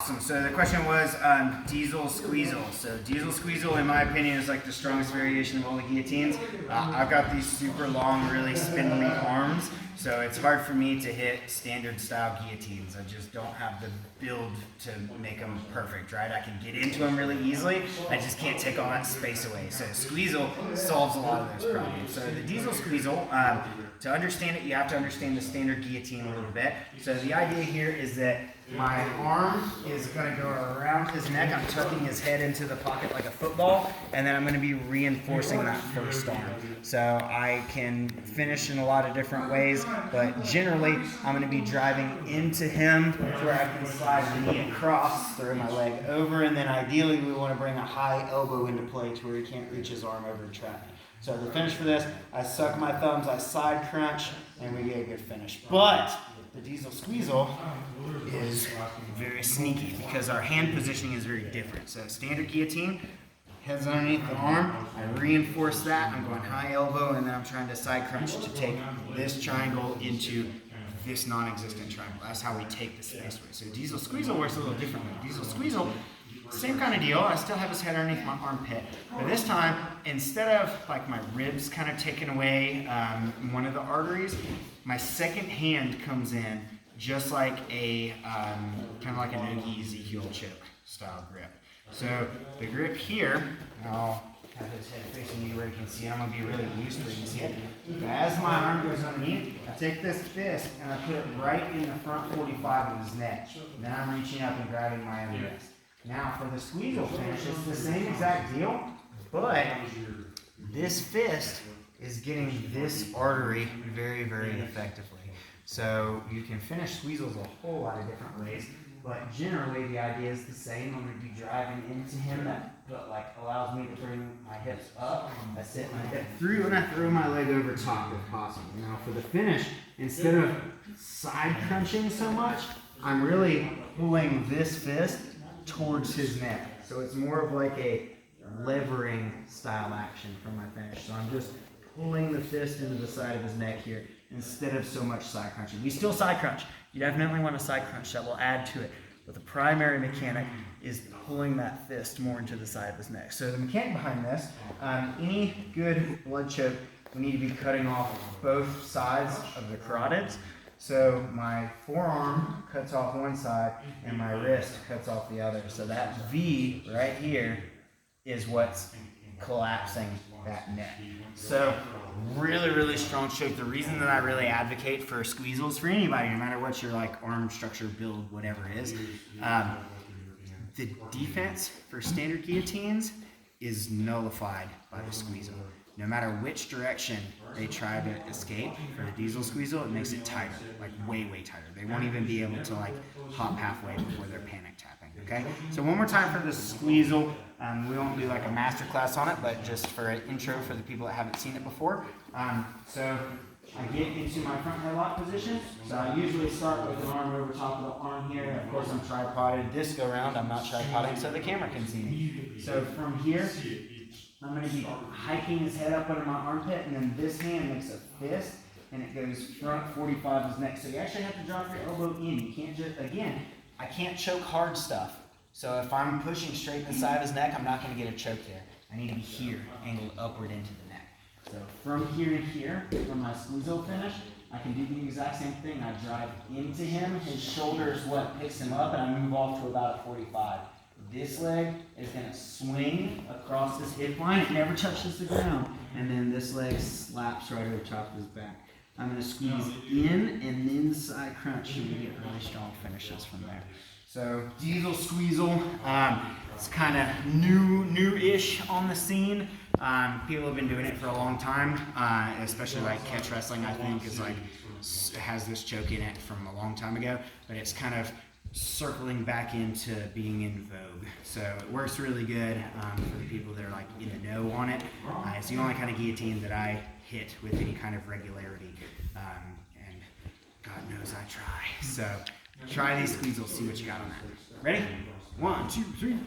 Awesome. So the question was Diesel Squeezel. So Diesel Squeezel, in my opinion, is like the strongest variation of all the guillotines. I've got these super long, really spindly arms, so it's hard for me to hit standard style guillotines. I just don't have the build to make them perfect, right? I can get into them really easily. I just can't take all that space away. So Squeezel solves a lot of those problems. So the Diesel Squeezel, to understand it, you have to understand the standard guillotine a little bit. So the idea here is that my arm is going to go around his neck. I'm tucking his head into the pocket like a football, and then I'm going to be reinforcing that first arm. So I can finish in a lot of different ways, but generally I'm going to be driving into him where I can slide the knee across, throw my leg over, and then ideally we want to bring a high elbow into play to where he can't reach his arm over and trap me. So the finish for this, I suck my thumbs, I side crunch, and we get a good finish. But the Diesel Squeezel is very sneaky because our hand positioning is very different. So standard guillotine, head's underneath the arm, I reinforce that, I'm going high elbow, and then I'm trying to side crunch to take this triangle into this non-existent triangle. That's how we take the space away. So Diesel Squeezel works a little differently. Diesel Squeezel, same kind of deal. I still have his head underneath my armpit, but this time, instead of like my ribs kind of taking away one of the arteries, my second hand comes in just like a kind of like a no-gi Ezekiel choke style grip. So the grip here, I'll have his head facing me where you can see it. I'm going to be really loose where you can see it. As my arm goes underneath, I take this fist and I put it right in the front 45 of his neck. Then I'm reaching up and grabbing my own wrist. Now for the Squeezel finish, it's the same exact deal, but this fist is getting this artery very, very effectively. So you can finish Squeezels a whole lot of different ways, but generally the idea is the same. I'm going to be driving into him, that like allows me to bring my hips up. I sit my hip through and I throw my leg over top if possible. Now for the finish, instead of side crunching so much, I'm really pulling this fist towards his neck. So it's more of like a levering style action for my finish. So I'm just pulling the fist into the side of his neck here instead of so much side crunching. We still side crunch. You definitely want a side crunch, that will add to it. But the primary mechanic is pulling that fist more into the side of his neck. So the mechanic behind this, any good blood choke, we need to be cutting off both sides of the carotids. So my forearm cuts off one side and my wrist cuts off the other. So that V right here is what's collapsing that neck. So really, really strong choke. The reason that I really advocate for Squeezels for anybody, no matter what your like arm structure, build, whatever it is, the defense for standard guillotines is nullified by the Squeezel. No matter which direction they try to escape for the Diesel Squeezel, it makes it tighter, like way, way tighter. They won't even be able to like hop halfway before they're panic tapping, okay? So one more time for the Squeezel. We won't do like a master class on it, but just for an intro for the people that haven't seen it before. So I get into my front headlock position. So I usually start with an arm over top of the arm here. Of course, I'm tripoded. This go around, I'm not tripoding so the camera can see me. So from here, I'm going to be hiking his head up under my armpit, and then this hand makes a fist, and it goes front 45 of his neck. So you actually have to drop your elbow in. You can't just, again, I can't choke hard stuff. So if I'm pushing straight in the side of his neck, I'm not going to get a choke there. I need to be here, angled upward into the neck. So from here to here, for my Squeezel finish, I can do the exact same thing. I drive into him, his shoulder is what picks him up, and I move off to about a 45. This leg is going to swing across this hip line. It never touches the ground. And then this leg slaps right over top of his back. I'm going to squeeze in and then side crunch, and we get really strong finishes from there. So Diesel Squeezel, it's kind of new-ish on the scene. People have been doing it for a long time, especially like catch wrestling, I think, is like has this choke in it from a long time ago. But it's kind of circling back into being in vogue. So it works really good for the people that are like in the know on it. It's the only kind of guillotine that I hit with any kind of regularity. And God knows I try. So try these Squeezels, see what you got on that. Ready? 1, 2, 3.